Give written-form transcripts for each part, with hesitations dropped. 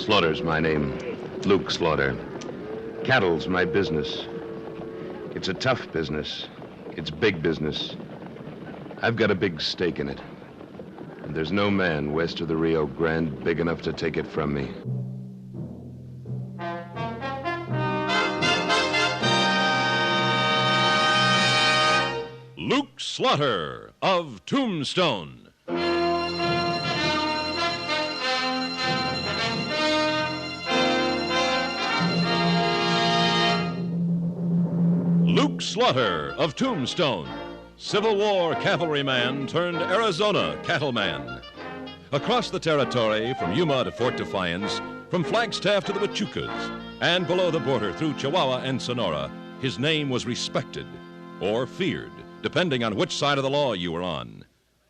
Slaughter's my name. Luke Slaughter. Cattle's my business. It's a tough business. It's big business. I've got a big stake in it. And there's no man west of the Rio Grande big enough to take it from me. Luke Slaughter of Tombstone. Luke Slaughter of Tombstone, Civil War cavalryman turned Arizona cattleman. Across the territory, from Yuma to Fort Defiance, from Flagstaff to the Huachucas, and below the border through Chihuahua and Sonora, his name was respected or feared, depending on which side of the law you were on.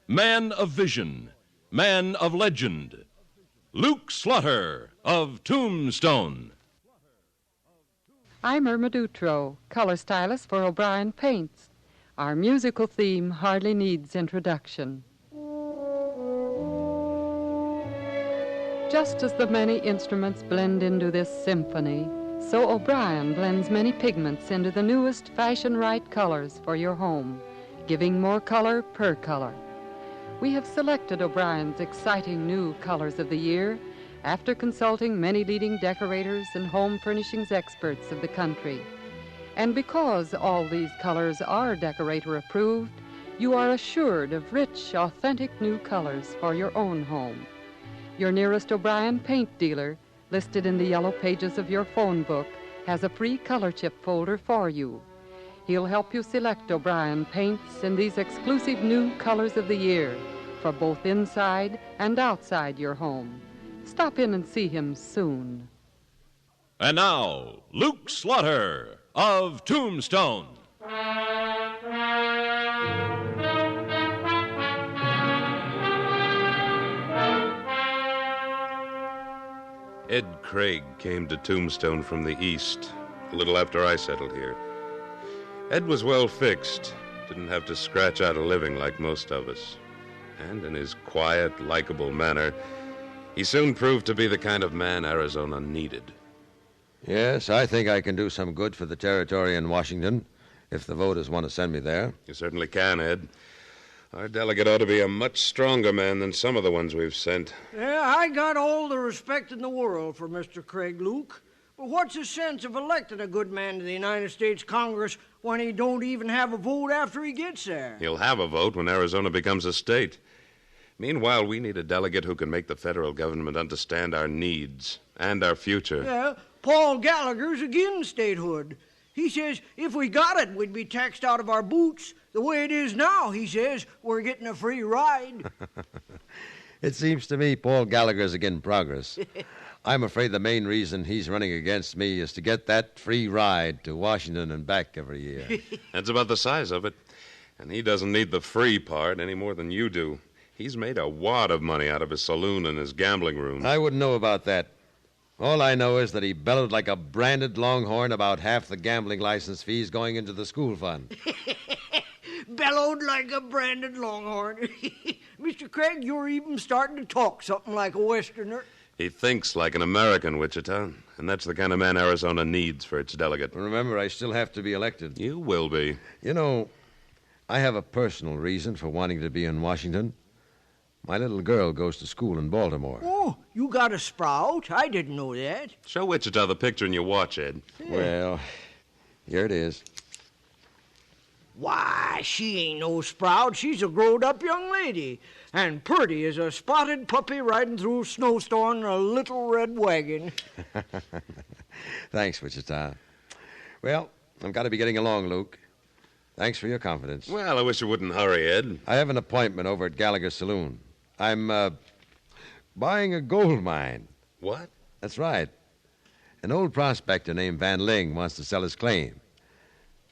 Man of vision, man of legend, Luke Slaughter of Tombstone. I'm Irma Dutro, color stylist for O'Brien Paints. Our musical theme hardly needs introduction. Just as the many instruments blend into this symphony, so O'Brien blends many pigments into the newest fashion-right colors for your home, giving more color per color. We have selected O'Brien's exciting new colors of the year after consulting many leading decorators and home furnishings experts of the country. And because all these colors are decorator approved, you are assured of rich, authentic new colors for your own home. Your nearest O'Brien paint dealer, listed in the yellow pages of your phone book, has a free color chip folder for you. He'll help you select O'Brien paints in these exclusive new colors of the year for both inside and outside your home. Stop in and see him soon. And now, Luke Slaughter of Tombstone. Ed Craig came to Tombstone from the east, a little after I settled here. Ed was well fixed, didn't have to scratch out a living like most of us. And in his quiet, likable manner, he soon proved to be the kind of man Arizona needed. Yes, I think I can do some good for the territory in Washington, if the voters want to send me there. You certainly can, Ed. Our delegate ought to be a much stronger man than some of the ones we've sent. Yeah, I got all the respect in the world for Mr. Craig, Luke. But what's the sense of electing a good man to the United States Congress when he don't even have a vote after he gets there? He'll have a vote when Arizona becomes a state. Meanwhile, we need a delegate who can make the federal government understand our needs and our future. Yeah, Paul Gallagher's against statehood. He says if we got it, we'd be taxed out of our boots. The way it is now, he says, we're getting a free ride. It seems to me Paul Gallagher's against progress. I'm afraid the main reason he's running against me is to get that free ride to Washington and back every year. That's about the size of it. And he doesn't need the free part any more than you do. He's made a wad of money out of his saloon and his gambling room. I wouldn't know about that. All I know is that he bellowed like a branded longhorn about half the gambling license fees going into the school fund. Bellowed like a branded longhorn. Mr. Craig, you're even starting to talk something like a Westerner. He thinks like an American, Wichita, and that's the kind of man Arizona needs for its delegate. Remember, I still have to be elected. You will be. You know, I have a personal reason for wanting to be in Washington. My little girl goes to school in Baltimore. Oh, you got a sprout? I didn't know that. Show Wichita the picture in your watch, Ed. Yeah. Well, here it is. Why, she ain't no sprout. She's a growed-up young lady. And purty as a spotted puppy riding through a snowstorm in a little red wagon. Thanks, Wichita. Well, I've got to be getting along, Luke. Thanks for your confidence. Well, I wish you wouldn't hurry, Ed. I have an appointment over at Gallagher's Saloon. I'm, buying a gold mine. What? That's right. An old prospector named Van Ling wants to sell his claim.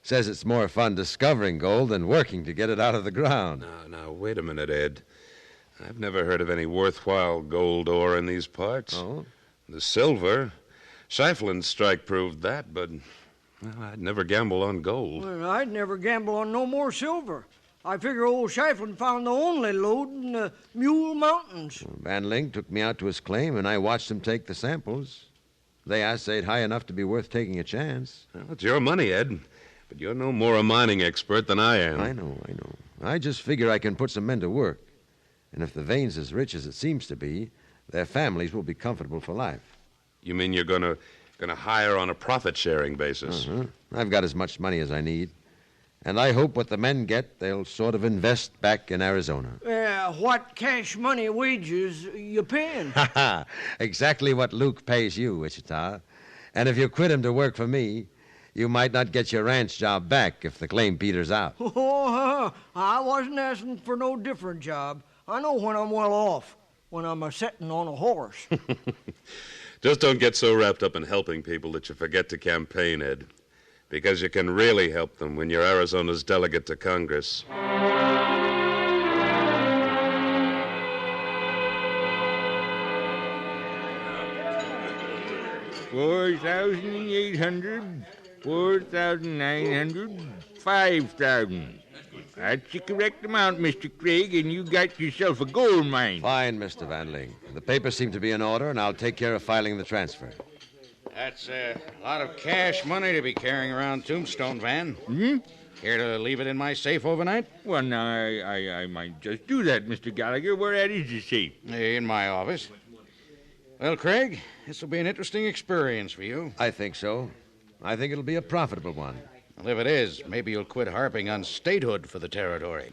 Says it's more fun discovering gold than working to get it out of the ground. Now, wait a minute, Ed. I've never heard of any worthwhile gold ore in these parts. Oh? The silver. Scheiflin's strike proved that, but well, I'd never gamble on gold. Well, I'd never gamble on no more silver. I figure old Shiflin found the only lode in the Mule Mountains. Van Ling took me out to his claim, and I watched him take the samples. They assayed high enough to be worth taking a chance. Well, it's your money, Ed. But you're no more a mining expert than I am. I know. I just figure I can put some men to work. And if the vein's as rich as it seems to be, their families will be comfortable for life. You mean you're gonna hire on a profit-sharing basis? I've got as much money as I need. And I hope what the men get, they'll sort of invest back in Arizona. What cash money wages you paying? Exactly what Luke pays you, Wichita. And if you quit him to work for me, you might not get your ranch job back if the claim peters out. Oh, I wasn't asking for no different job. I know when I'm well off, when I'm a-setting on a horse. Just don't get so wrapped up in helping people that you forget to campaign, Ed. Because you can really help them when you're Arizona's delegate to Congress. 4,800, 4,900, 5,000. That's the correct amount, Mr. Craig, and you got yourself a gold mine. Fine, Mr. Van Ling. The papers seem to be in order, and I'll take care of filing the transfer. That's a lot of cash money to be carrying around Tombstone, Van. Care to leave it in my safe overnight? Well, now, I might just do that, Mr. Gallagher. Where at is the safe? In my office. Well, Craig, this will be an interesting experience for you. I think so. I think it'll be a profitable one. Well, if it is, maybe you'll quit harping on statehood for the territory.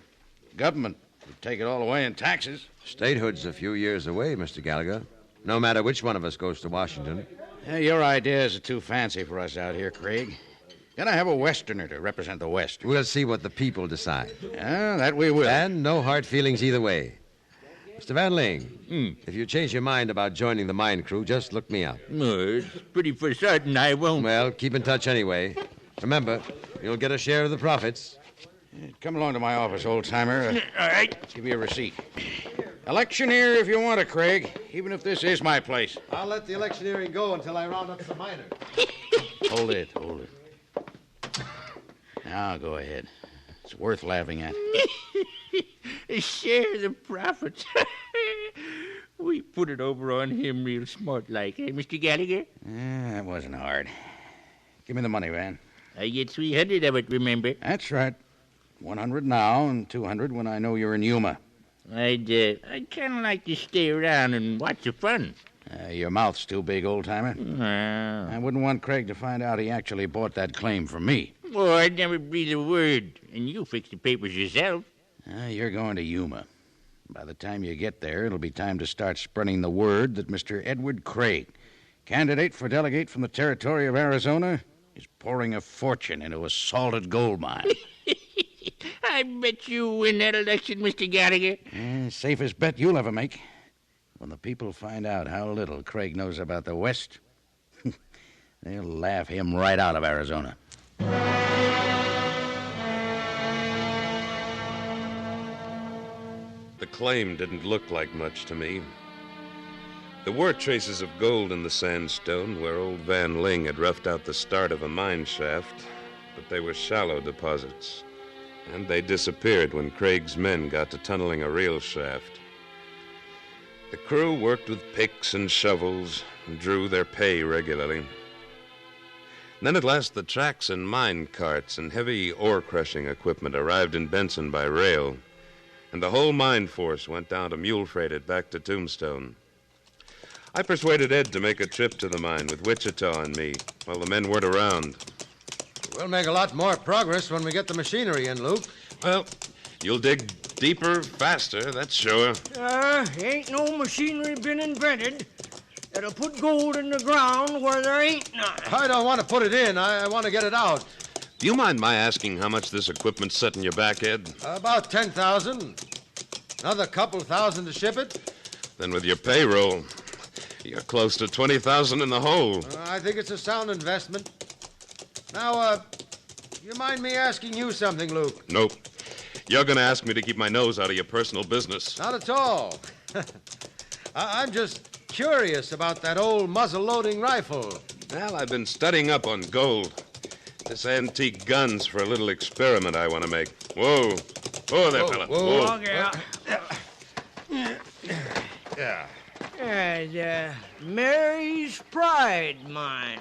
Government would take it all away in taxes. Statehood's a few years away, Mr. Gallagher. No matter which one of us goes to Washington. Your ideas are too fancy for us out here, Craig. Gotta have a Westerner to represent the West. We'll see what the people decide. Yeah, that we will. And no hard feelings either way. Mr. Van Ling, if you change your mind about joining the mine crew, just look me up. It's pretty for certain I won't. Well, keep in touch anyway. Remember, you'll get a share of the profits. Come along to my office, old-timer. All right. Give you a receipt. Electioneer if you want it, Craig, even if this is my place. I'll let the electioneering go until I round up some miners. Hold it. Now, go ahead. It's worth laughing at. Share the profits. We put it over on him real smart like, eh, Mr. Gallagher? That wasn't hard. Give me the money, Van. I get 300 of it, remember? That's right. 100 now and 200 when I know you're in Yuma. I'd kind of like to stay around and watch the fun. Your mouth's too big, old-timer. Well, I wouldn't want Craig to find out he actually bought that claim from me. well, I'd never breathe a word, and you fix the papers yourself. You're going to Yuma. By the time you get there, it'll be time to start spreading the word that Mr. Edward Craig, candidate for delegate from the territory of Arizona, is pouring a fortune into a salted gold mine. I bet you win that election, Mr. Gallagher. Safest bet you'll ever make. When the people find out how little Craig knows about the West, they'll laugh him right out of Arizona. The claim didn't look like much to me. There were traces of gold in the sandstone where old Van Ling had roughed out the start of a mine shaft, but they were shallow deposits, and they disappeared when Craig's men got to tunneling a real shaft. The crew worked with picks and shovels and drew their pay regularly. Then at last the tracks and mine carts and heavy ore-crushing equipment arrived in Benson by rail, and the whole mine force went down to mule-freighted back to Tombstone. I persuaded Ed to make a trip to the mine with Wichita and me while the men weren't around. We'll make a lot more progress when we get the machinery in, Luke. Well, you'll dig deeper, faster, that's sure. Ain't no machinery been invented that'll put gold in the ground where there ain't none. I don't want to put it in. I want to get it out. Do you mind my asking how much this equipment's setting you back, Ed? About 10,000. Another couple thousand to ship it. Then with your payroll, you're close to 20,000 in the hole. I think it's a sound investment. Now, you mind me asking you something, Luke? Nope. You're going to ask me to keep my nose out of your personal business. Not at all. I'm just curious about that old muzzle-loading rifle. Well, I've been studying up on gold. This antique gun's for a little experiment I want to make. Whoa. Whoa there, fella. Whoa. Yeah. Yeah, Mary's Pride mine.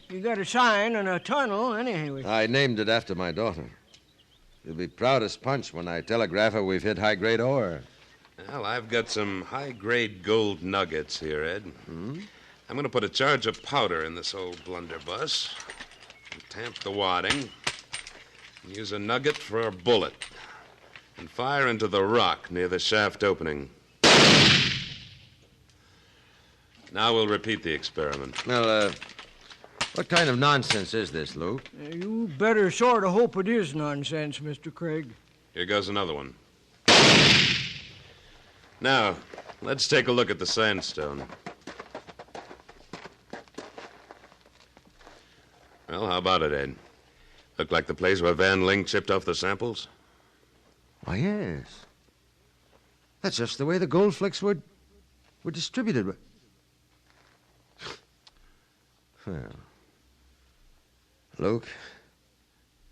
You got a sign and a tunnel, anyway. I named it after my daughter. You'll be proud as punch when I telegraph her we've hit high-grade ore. Well, I've got some high-grade gold nuggets here, Ed. I'm going to put a charge of powder in this old blunderbuss, and tamp the wadding, and use a nugget for a bullet, and fire into the rock near the shaft opening. Now we'll repeat the experiment. Well, what kind of nonsense is this, Luke? You better sort of hope it is nonsense, Mr. Craig. Here goes another one. Now, let's take a look at the sandstone. Well, how about it, Ed? Look like the place where Van Ling chipped off the samples? Why, yes. That's just the way the gold flakes were distributed. Well, Luke,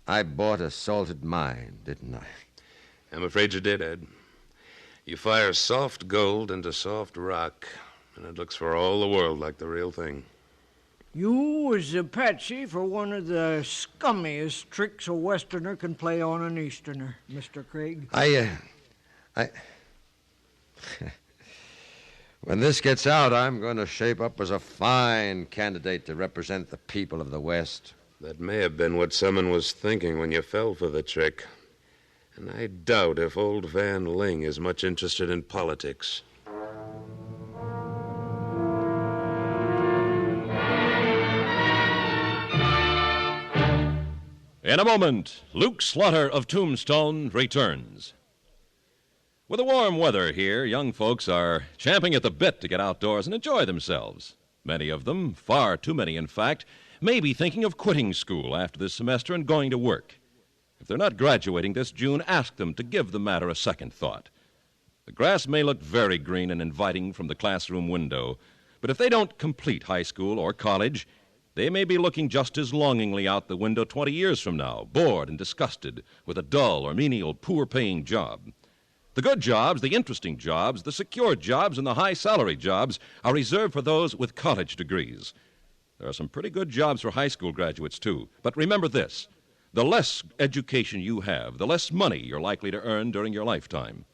I bought a salted mine, didn't I? I'm afraid you did, Ed. You fire soft gold into soft rock, and it looks for all the world like the real thing. You was a patsy for one of the scummiest tricks a Westerner can play on an Easterner, Mr. Craig. When this gets out, I'm going to shape up as a fine candidate to represent the people of the West. That may have been what someone was thinking when you fell for the trick. And I doubt if old Van Ling is much interested in politics. In a moment, Luke Slaughter of Tombstone returns. With the warm weather here, young folks are champing at the bit to get outdoors and enjoy themselves. Many of them, far too many in fact, may be thinking of quitting school after this semester and going to work. If they're not graduating this June, ask them to give the matter a second thought. The grass may look very green and inviting from the classroom window, but if they don't complete high school or college, they may be looking just as longingly out the window 20 years from now, bored and disgusted with a dull or menial, poor-paying job. The good jobs, the interesting jobs, the secure jobs, and the high-salary jobs are reserved for those with college degrees. There are some pretty good jobs for high school graduates, too. But remember this, the less education you have, the less money you're likely to earn during your lifetime.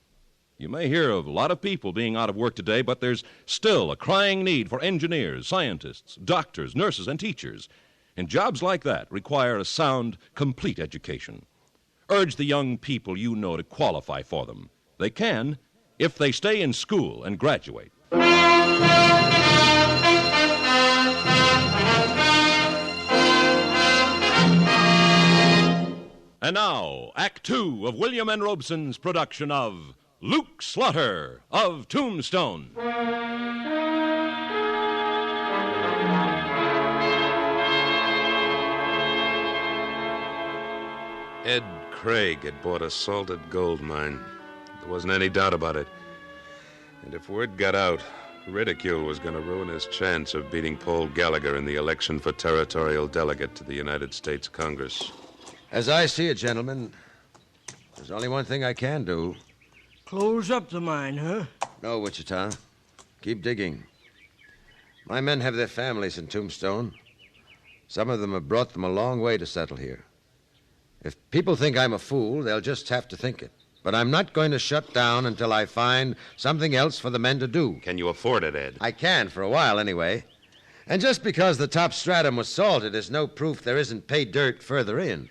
You may hear of a lot of people being out of work today, but there's still a crying need for engineers, scientists, doctors, nurses, and teachers. And jobs like that require a sound, complete education. Urge the young people you know to qualify for them. They can, if they stay in school and graduate. And now, Act Two of William N. Robeson's production of Luke Slaughter of Tombstone. Ed Craig had bought a salted gold mine. There wasn't any doubt about it. And if word got out, ridicule was going to ruin his chance of beating Paul Gallagher in the election for territorial delegate to the United States Congress. As I see it, gentlemen, there's only one thing I can do. Close up the mine, huh? No, Wichita. Keep digging. My men have their families in Tombstone. Some of them have brought them a long way to settle here. If people think I'm a fool, they'll just have to think it. But I'm not going to shut down until I find something else for the men to do. Can you afford it, Ed? I can, for a while anyway. And just because the top stratum was salted is no proof there isn't pay dirt further in.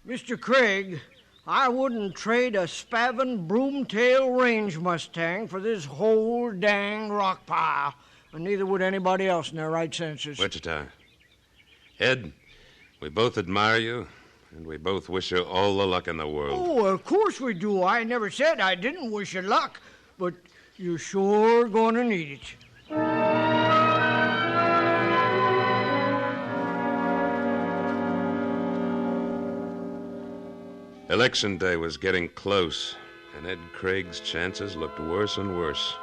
Mr. Craig, I wouldn't trade a spavin broomtail range mustang for this whole dang rock pile. And neither would anybody else in their right senses. Wichita. Ed, we both admire you, and we both wish you all the luck in the world. Oh, of course we do. I never said I didn't wish you luck, but you're sure gonna need it. Election day was getting close, and Ed Craig's chances looked worse and worse.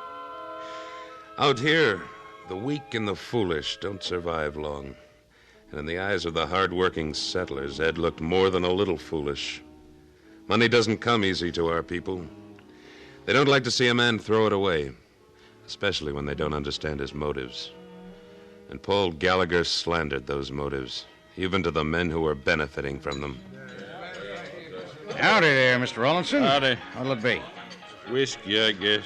Out here, the weak and the foolish don't survive long. And in the eyes of the hard-working settlers, Ed looked more than a little foolish. Money doesn't come easy to our people. They don't like to see a man throw it away, especially when they don't understand his motives. And Paul Gallagher slandered those motives, even to the men who were benefiting from them. Howdy there, Mr. Rawlinson. Howdy. What'll it be? Whiskey, I guess.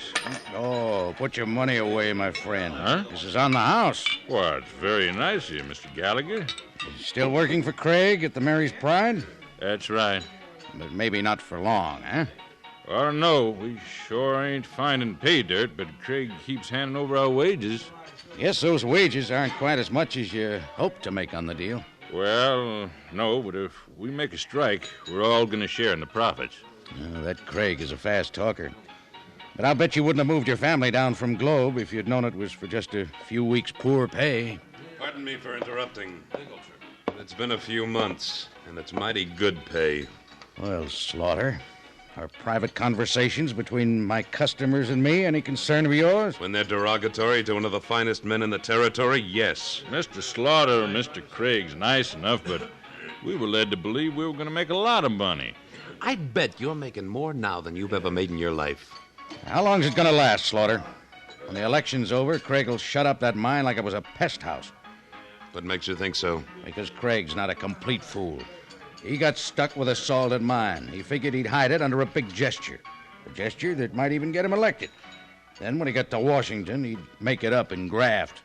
Oh, put your money away, my friend. Huh? This is on the house. Well, it's very nice of you, Mr. Gallagher. Still working for Craig at the Mary's Pride? That's right. But maybe not for long, huh? Well, no, we sure ain't finding pay dirt, but Craig keeps handing over our wages. Guess those wages aren't quite as much as you hoped to make on the deal. Well, no, but if we make a strike, we're all going to share in the profits. That Craig is a fast talker. But I'll bet you wouldn't have moved your family down from Globe if you'd known it was for just a few weeks' poor pay. Pardon me for interrupting. It's been a few months, and it's mighty good pay. Well, Slaughter, are private conversations between my customers and me any concern of yours? When they're derogatory to one of the finest men in the territory, yes. Mr. Slaughter and Mr. Craig's nice enough, but we were led to believe we were going to make a lot of money. I'd bet you're making more now than you've ever made in your life. How long's it going to last, Slaughter? When the election's over, Craig will shut up that mine like it was a pest house. What makes you think so? Because Craig's not a complete fool. He got stuck with a salted mine. He figured he'd hide it under a big gesture. A gesture that might even get him elected. Then when he got to Washington, he'd make it up and graft.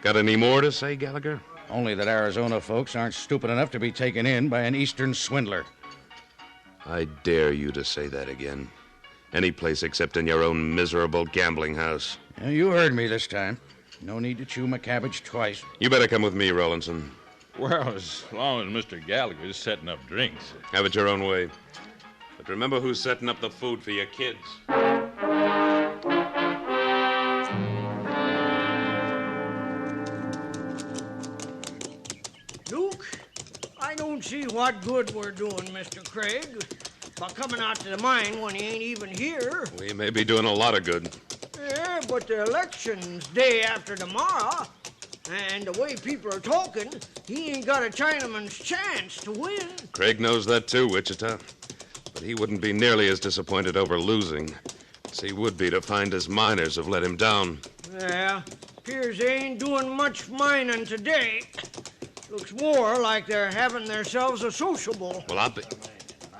Got any more to say, Gallagher? Only that Arizona folks aren't stupid enough to be taken in by an Eastern swindler. I dare you to say that again. Any place except in your own miserable gambling house. You heard me this time. No need to chew my cabbage twice. You better come with me, Rawlinson. Well, as long as Mr. Gallagher's setting up drinks. Have it your own way. But remember who's setting up the food for your kids. Luke, I don't see what good we're doing, Mr. Craig, by coming out to the mine when he ain't even here. We may be doing a lot of good. Yeah, but the election's day after tomorrow, and the way people are talking, he ain't got a Chinaman's chance to win. Craig knows that too, Wichita. But he wouldn't be nearly as disappointed over losing as he would be to find his miners have let him down. Yeah, appears they ain't doing much mining today. Looks more like they're having themselves a sociable. Well, I'll be...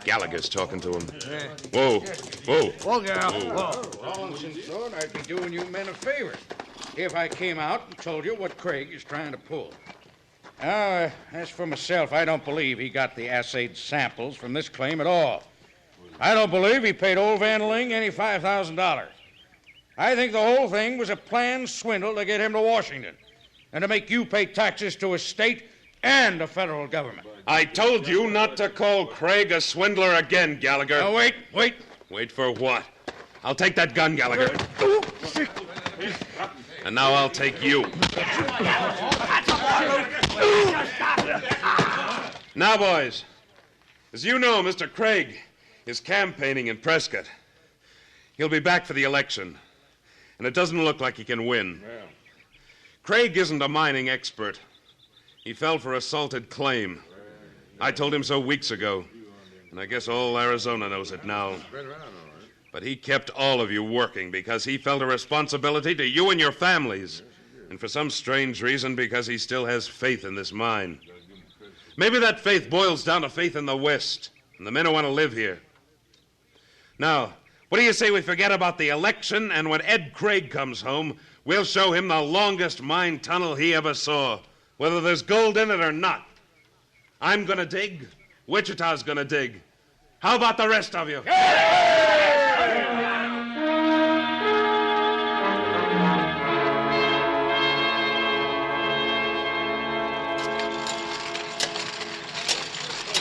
Gallagher's talking to him. Yeah. Whoa, whoa. Whoa, girl. Whoa. Rawlinson, son, I'd be doing you men a favor if I came out and told you what Craig is trying to pull. Now, as for myself, I don't believe he got the assayed samples from this claim at all. I don't believe he paid old Van Ling any $5,000. I think the whole thing was a planned swindle to get him to Washington and to make you pay taxes to a state and the federal government. I told you not to call Craig a swindler again, Gallagher. Now, wait. Wait for what? I'll take that gun, Gallagher. And now I'll take you. Now, boys, as you know, Mr. Craig is campaigning in Prescott. He'll be back for the election, and it doesn't look like he can win. Craig isn't a mining expert. He fell for a salted claim. I told him so weeks ago, and I guess all Arizona knows it now. But he kept all of you working because he felt a responsibility to you and your families, and for some strange reason because he still has faith in this mine. Maybe that faith boils down to faith in the West and the men who want to live here. Now, what do you say we forget about the election, and when Ed Craig comes home, we'll show him the longest mine tunnel he ever saw, whether there's gold in it or not. I'm gonna dig. Wichita's gonna dig. How about the rest of you?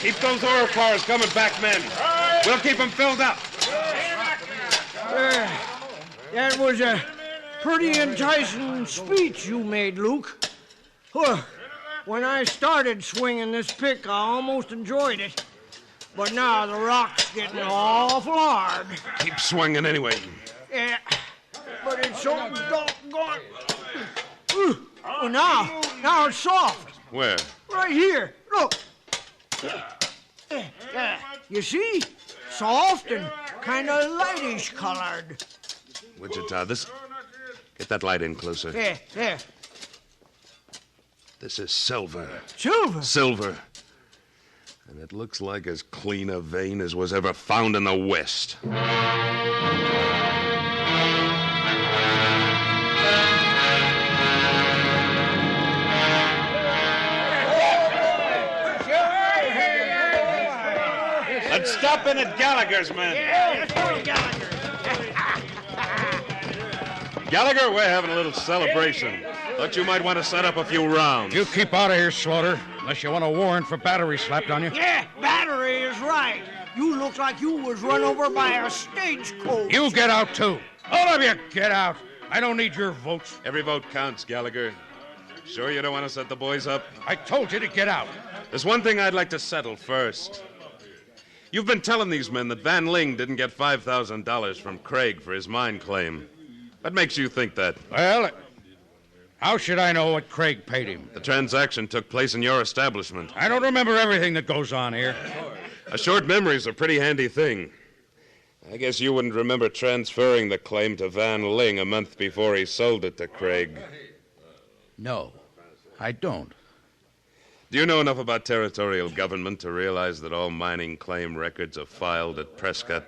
Keep those ore cars coming back, men. We'll keep them filled up. That was a pretty enticing speech you made, Luke. When I started swinging this pick, I almost enjoyed it. But now the rock's getting awful hard. Keep swinging anyway. Yeah, but it's so doggone... Oh, now it's soft. Where? Right here. Look. You see? soft and kind of lightish colored. Wichita, get that light in closer. There. This is silver. Silver? Silver. And it looks like as clean a vein as was ever found in the West. Let's stop in at Gallagher's, man. Yeah, let's go to Gallagher. Gallagher, we're having a little celebration. Thought you might want to set up a few rounds. You keep out of here, Slaughter, unless you want a warrant for battery slapped on you. Yeah, battery is right. You look like you was run over by a stagecoach. You get out, too. All of you, get out. I don't need your votes. Every vote counts, Gallagher. Sure you don't want to set the boys up? I told you to get out. There's one thing I'd like to settle first. You've been telling these men that Van Ling didn't get $5,000 from Craig for his mine claim. What makes you think that? Well, how should I know what Craig paid him? The transaction took place in your establishment. I don't remember everything that goes on here. A short memory's a pretty handy thing. I guess you wouldn't remember transferring the claim to Van Ling a month before he sold it to Craig. No, I don't. Do you know enough about territorial government to realize that all mining claim records are filed at Prescott?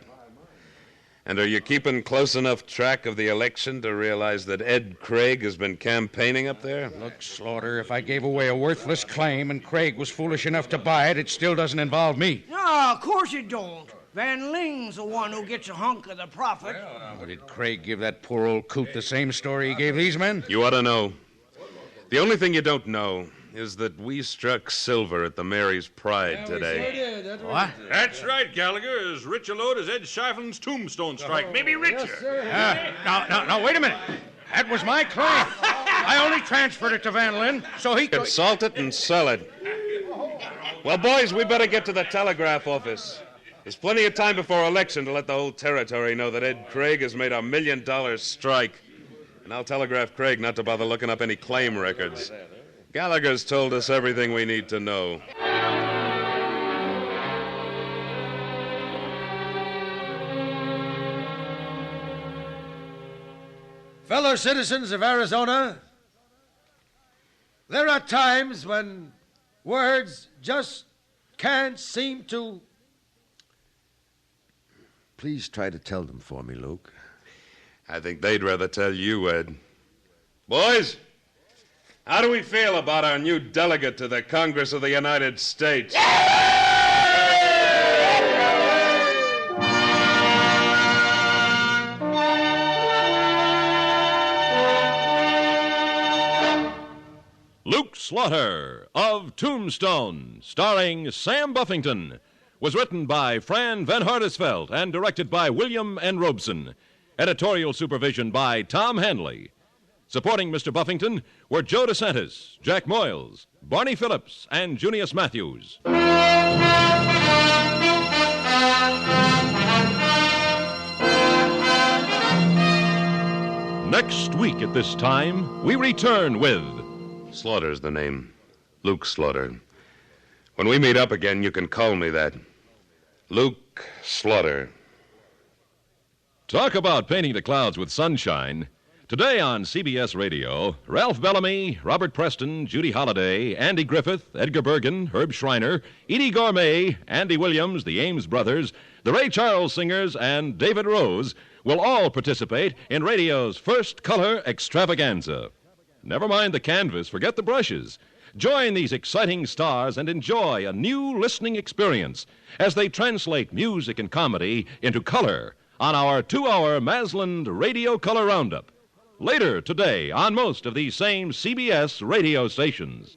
And are you keeping close enough track of the election to realize that Ed Craig has been campaigning up there? Look, Slaughter, if I gave away a worthless claim and Craig was foolish enough to buy it, it still doesn't involve me. No, of course it don't. Van Ling's the one who gets a hunk of the profit. Or did Craig give that poor old coot the same story he gave these men? You ought to know. The only thing you don't know is that we struck silver at the Mary's Pride today. What? That's right, Gallagher. As rich a load as Ed Shiflin's tombstone strike. Maybe richer. Now, wait a minute. That was my claim. I only transferred it to Van Lin, so he could... Salt it and sell it. Well, boys, we better get to the telegraph office. There's plenty of time before election to let the whole territory know that Ed Craig has made $1 million strike. And I'll telegraph Craig not to bother looking up any claim records. Gallagher's told us everything we need to know. Fellow citizens of Arizona, there are times when words just can't seem to... Please try to tell them for me, Luke. I think they'd rather tell you, Ed. Boys, how do we feel about our new delegate to the Congress of the United States? Luke Slaughter of Tombstone, starring Sam Buffington, was written by Fran Van Hardesveld and directed by William N. Robeson. Editorial supervision by Tom Hanley. Supporting Mr. Buffington were Joe DeSantis, Jack Moyles, Barney Phillips, and Junius Matthews. Next week at this time, we return with... Slaughter's the name. Luke Slaughter. When we meet up again, you can call me that. Luke Slaughter. Talk about painting the clouds with sunshine. Today on CBS Radio, Ralph Bellamy, Robert Preston, Judy Holliday, Andy Griffith, Edgar Bergen, Herb Schreiner, Edie Gourmet, Andy Williams, the Ames Brothers, the Ray Charles Singers, and David Rose will all participate in radio's first color extravaganza. Never mind the canvas, forget the brushes. Join these exciting stars and enjoy a new listening experience as they translate music and comedy into color on our 2-hour Masland Radio Color Roundup. Later today on most of these same CBS radio stations.